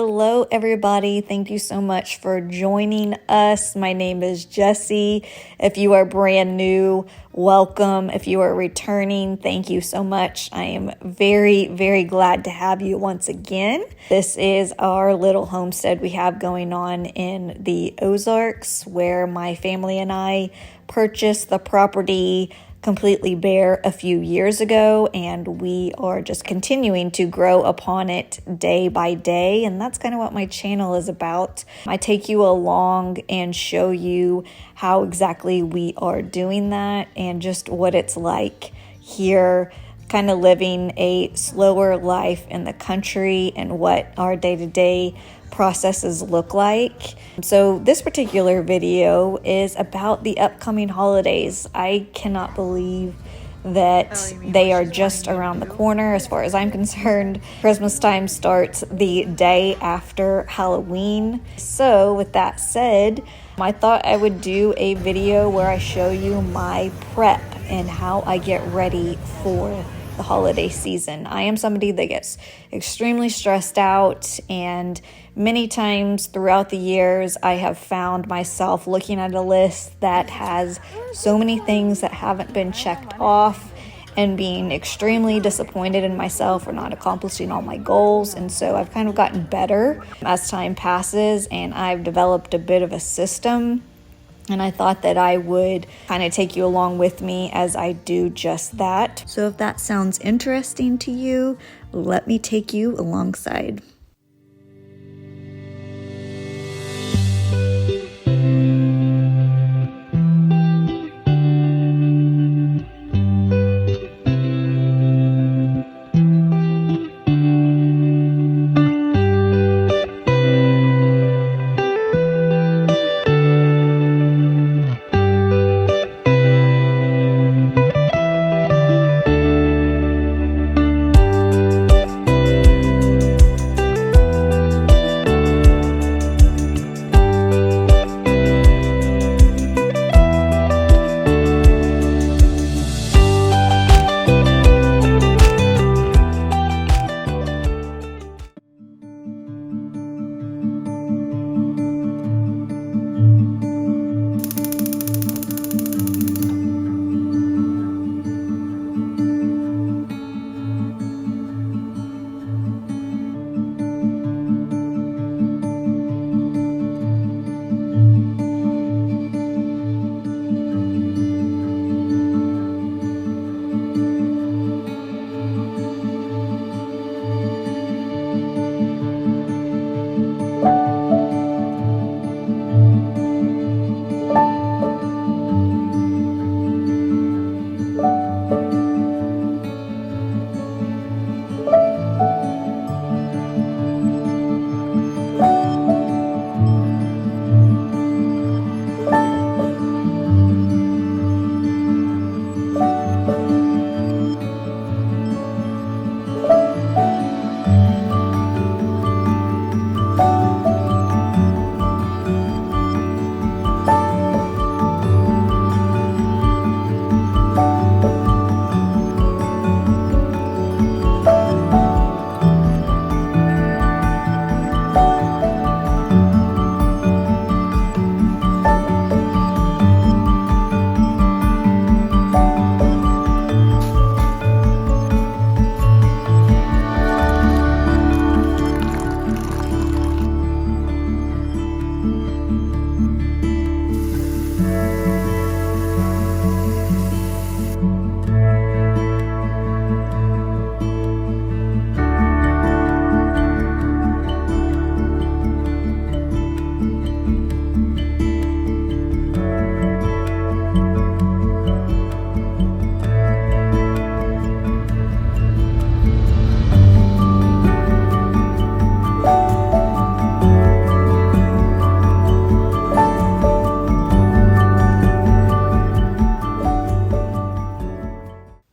Hello, everybody. Thank you so much for joining us. My name is Jessie. If you are brand new, welcome. If you are returning, thank you so much. I am very, very glad to have you once again. This is our little homestead we have going on in the Ozarks, where my family and I purchased the property completely bare a few years ago, and we are just continuing to grow upon it day by day, and that's kind of what my channel is about. I take you along and show you how exactly we are doing that and just what it's like here, kind of living a slower life in the country and what our day-to-day processes look like. So this particular video is about the upcoming holidays. I cannot believe that they are just around the corner as far as I'm concerned. Christmas time starts the day after Halloween. So with that said, I thought I would do a video where I show you my prep and how I get ready for the holiday season. I am somebody that gets extremely stressed out, and many times throughout the years I have found myself looking at a list that has so many things that haven't been checked off and being extremely disappointed in myself for not accomplishing all my goals. And so I've kind of gotten better as time passes, and I've developed a bit of a system. And I thought that I would kind of take you along with me as I do just that. So if that sounds interesting to you, let me take you alongside.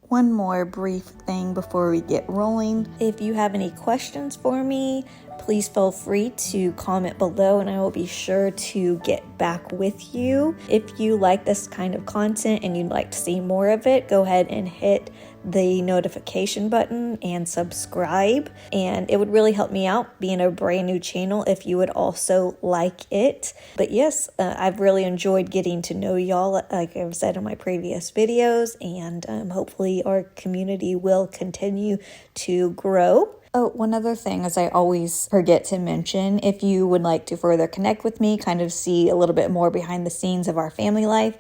One more brief thing before we get rolling. If you have any questions for me, please feel free to comment below and I will be sure to get back with you. If you like this kind of content and you'd like to see more of it, go ahead and hit the notification button and subscribe, and it would really help me out being a brand new channel if you would also like it. But yes, I've really enjoyed getting to know y'all, like I've said in my previous videos, and hopefully our community will continue to grow. Oh, one other thing, as I always forget to mention, if you would like to further connect with me, kind of see a little bit more behind the scenes of our family life,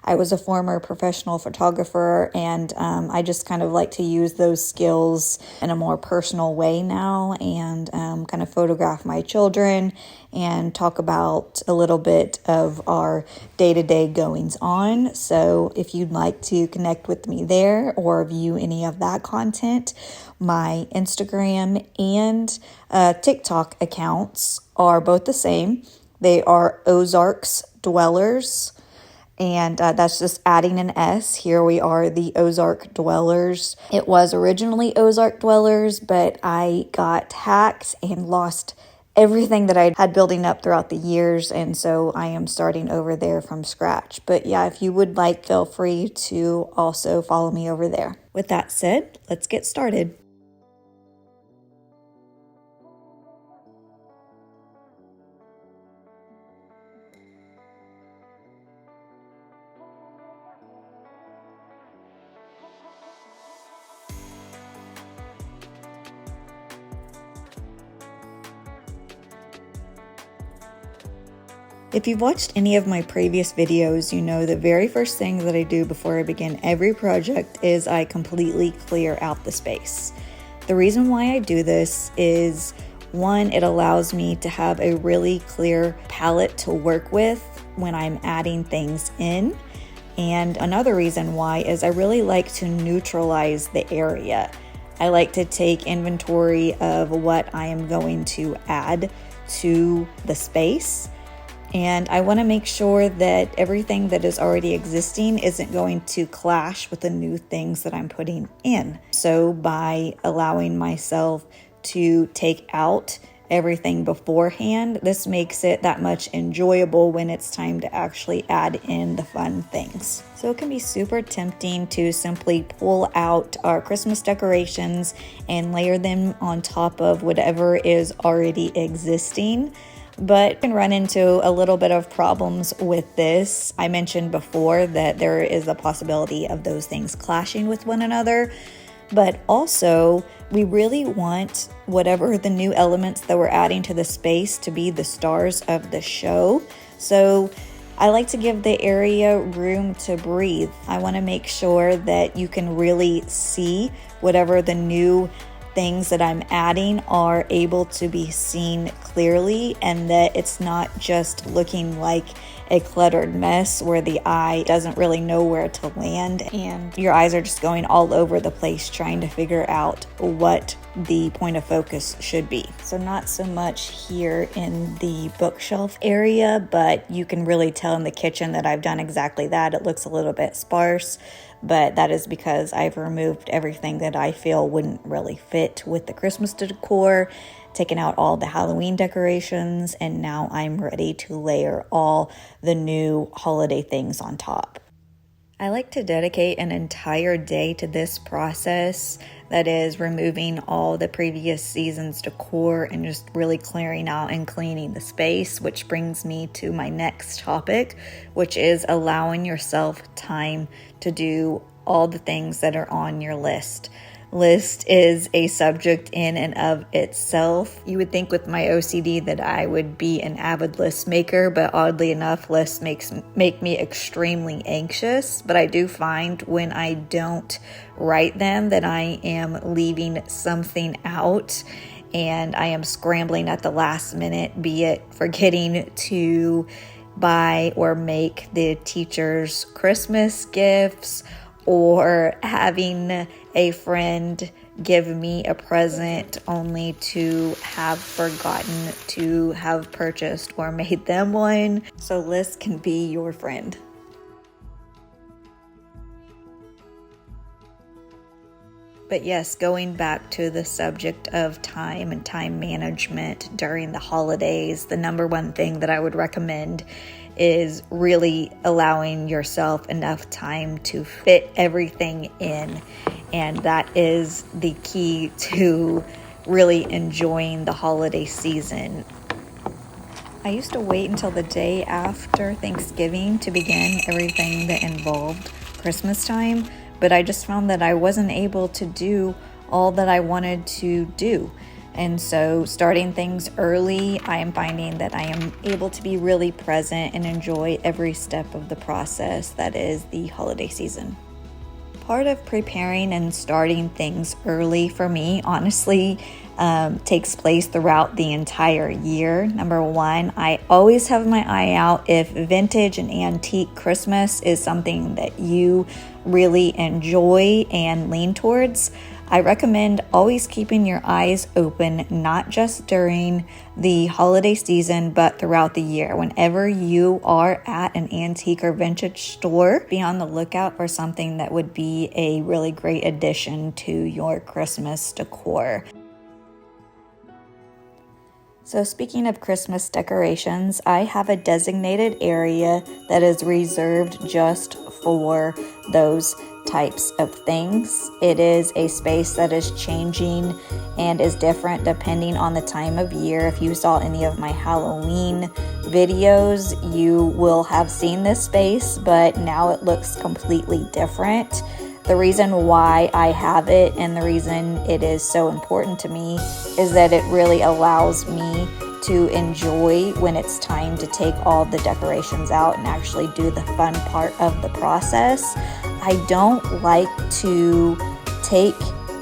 I was a former professional photographer, and I just kind of like to use those skills in a more personal way now, and kind of photograph my children and talk about a little bit of our day-to-day goings on. So if you'd like to connect with me there or view any of that content, my Instagram and TikTok accounts are both the same. They are Ozarkdwellers. And that's just adding an S. Here we are, the Ozarkdwellers. It was originally Ozarkdwellers, but I got hacked and lost everything that I had building up throughout the years. And so I am starting over there from scratch. But yeah, if you would like, feel free to also follow me over there. With that said, let's get started. If you've watched any of my previous videos, you know the very first thing that I do before I begin every project is I completely clear out the space. The reason why I do this is, one, it allows me to have a really clear palette to work with when I'm adding things in. And another reason why is I really like to neutralize the area. I like to take inventory of what I am going to add to the space. And I want to make sure that everything that is already existing isn't going to clash with the new things that I'm putting in. So by allowing myself to take out everything beforehand, this makes it that much enjoyable when it's time to actually add in the fun things. So it can be super tempting to simply pull out our Christmas decorations and layer them on top of whatever is already existing. But you can run into a little bit of problems with this. I mentioned before that there is a possibility of those things clashing with one another, but also we really want whatever the new elements that we're adding to the space to be the stars of the show. So I like to give the area room to breathe. I want to make sure that you can really see whatever the new things that I'm adding are able to be seen clearly, and that it's not just looking like a cluttered mess where the eye doesn't really know where to land and your eyes are just going all over the place trying to figure out what the point of focus should be. So not so much here in the bookshelf area, but you can really tell in the kitchen that I've done exactly that. It looks a little bit sparse, but that is because I've removed everything that I feel wouldn't really fit with the Christmas decor, taken out all the Halloween decorations, and now I'm ready to layer all the new holiday things on top. I like to dedicate an entire day to this process, that is removing all the previous season's decor and just really clearing out and cleaning the space, which brings me to my next topic, which is allowing yourself time to do all the things that are on your list. List is a subject in and of itself. You would think with my OCD that I would be an avid list maker, but oddly enough, lists make me extremely anxious. But I do find when I don't write them that I am leaving something out and I am scrambling at the last minute, be it forgetting to buy or make the teachers Christmas gifts, or having a friend give me a present only to have forgotten to have purchased or made them one. So lists can be your friend. But yes, going back to the subject of time and time management during the holidays, the number one thing that I would recommend is really allowing yourself enough time to fit everything in. And that is the key to really enjoying the holiday season. I used to wait until the day after Thanksgiving to begin everything that involved Christmas time, but I just found that I wasn't able to do all that I wanted to do. And so starting things early, I am finding that I am able to be really present and enjoy every step of the process that is the holiday season. Part of preparing and starting things early for me, honestly, takes place throughout the entire year. Number one, I always have my eye out if vintage and antique Christmas is something that you really enjoy and lean towards. I recommend always keeping your eyes open, not just during the holiday season, but throughout the year. Whenever you are at an antique or vintage store, be on the lookout for something that would be a really great addition to your Christmas decor. So speaking of Christmas decorations, I have a designated area that is reserved just for those types of things. It is a space that is changing and is different depending on the time of year. If you saw any of my Halloween videos, you will have seen this space, but now it looks completely different. The reason why I have it and the reason it is so important to me is that it really allows me to enjoy when it's time to take all the decorations out and actually do the fun part of the process. I don't like to take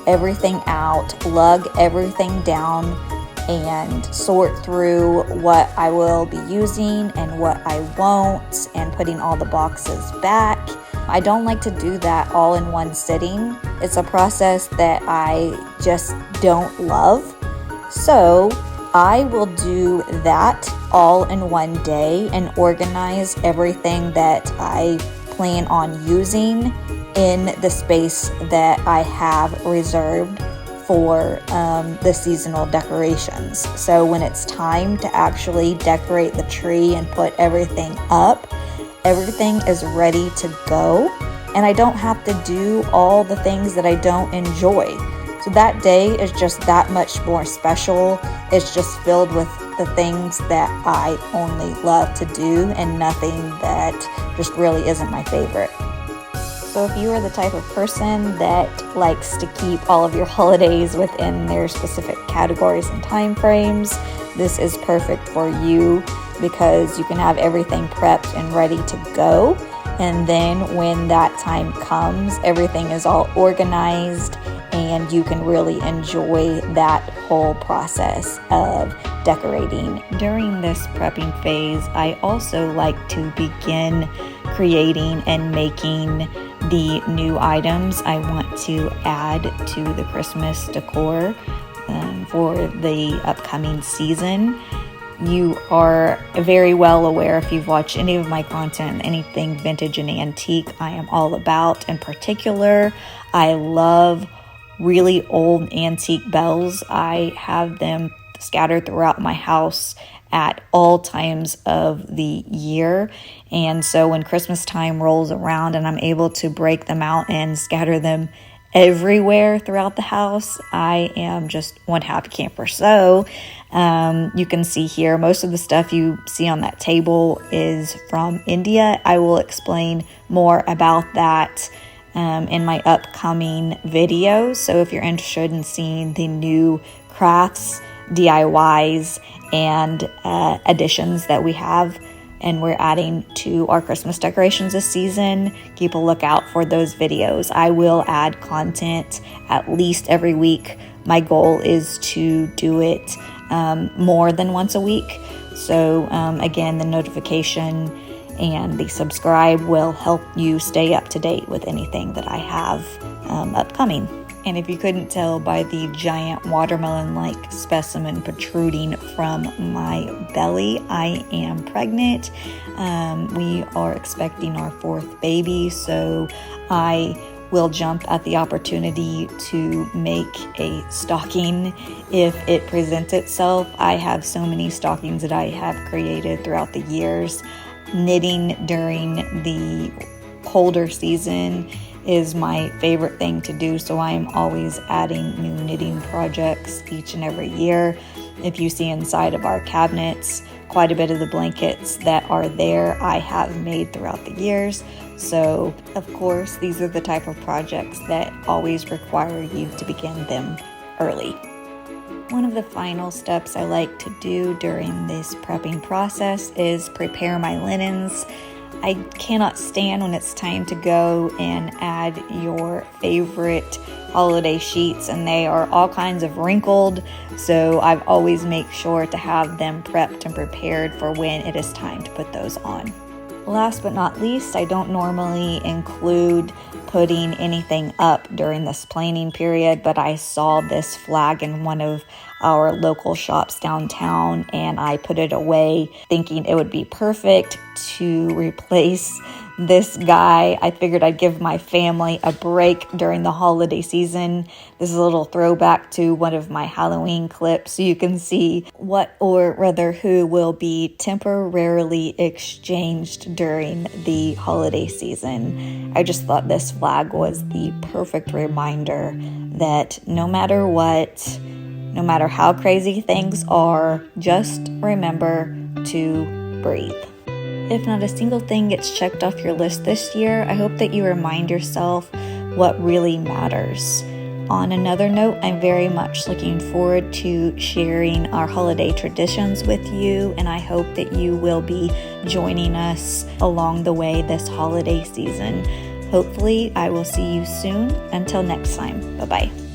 everything out, lug everything down, and sort through what I will be using and what I won't, and putting all the boxes back. I don't like to do that all in one sitting. It's a process that I just don't love. So I will do that all in one day and organize everything that I plan on using in the space that I have reserved for the seasonal decorations. So when it's time to actually decorate the tree and put everything up, everything is ready to go, and I don't have to do all the things that I don't enjoy. So that day is just that much more special. It's just filled with the things that I only love to do and nothing that just really isn't my favorite. So if you are the type of person that likes to keep all of your holidays within their specific categories and time frames, this is perfect for you, because you can have everything prepped and ready to go. And then when that time comes, everything is all organized and you can really enjoy that whole process of decorating. During this prepping phase, I also like to begin creating and making the new items I want to add to the Christmas decor for the upcoming season. You are very well aware, if you've watched any of my content, anything vintage and antique, I am all about. In particular, I love really old antique bells. I have them scattered throughout my house at all times of the year. And so when Christmas time rolls around and I'm able to break them out and scatter them everywhere throughout the house, I am just one happy camper. So you can see here, most of the stuff you see on that table is from India. I will explain more about that in my upcoming videos. So if you're interested in seeing the new crafts, DIYs, and additions that we have and we're adding to our Christmas decorations this season, keep a lookout for those videos. I will add content at least every week. My goal is to do it more than once a week. So again, the notification and the subscribe will help you stay up to date with anything that I have upcoming. And if you couldn't tell by the giant watermelon-like specimen protruding from my belly, I am pregnant. We are expecting our fourth baby, so I will jump at the opportunity to make a stocking if it presents itself. I have so many stockings that I have created throughout the years. Knitting during the colder season is my favorite thing to do, so I am always adding new knitting projects each and every year. If you see inside of our cabinets, quite a bit of the blankets that are there I have made throughout the years. So, of course, these are the type of projects that always require you to begin them early. One of the final steps I like to do during this prepping process is prepare my linens. I cannot stand when it's time to go and add your favorite holiday sheets, and they are all kinds of wrinkled, so I've always make sure to have them prepped and prepared for when it is time to put those on. Last but not least, I don't normally include putting anything up during this planning period, but I saw this flag in one of our local shops downtown, and I put it away thinking it would be perfect to replace this guy. I figured I'd give my family a break during the holiday season. This is a little throwback to one of my Halloween clips, so you can see what or rather who will be temporarily exchanged during the holiday season. I just thought this flag was the perfect reminder that no matter what, no matter how crazy things are, just remember to breathe. If not a single thing gets checked off your list this year, I hope that you remind yourself what really matters. On another note, I'm very much looking forward to sharing our holiday traditions with you, and I hope that you will be joining us along the way this holiday season. Hopefully, I will see you soon. Until next time, bye-bye.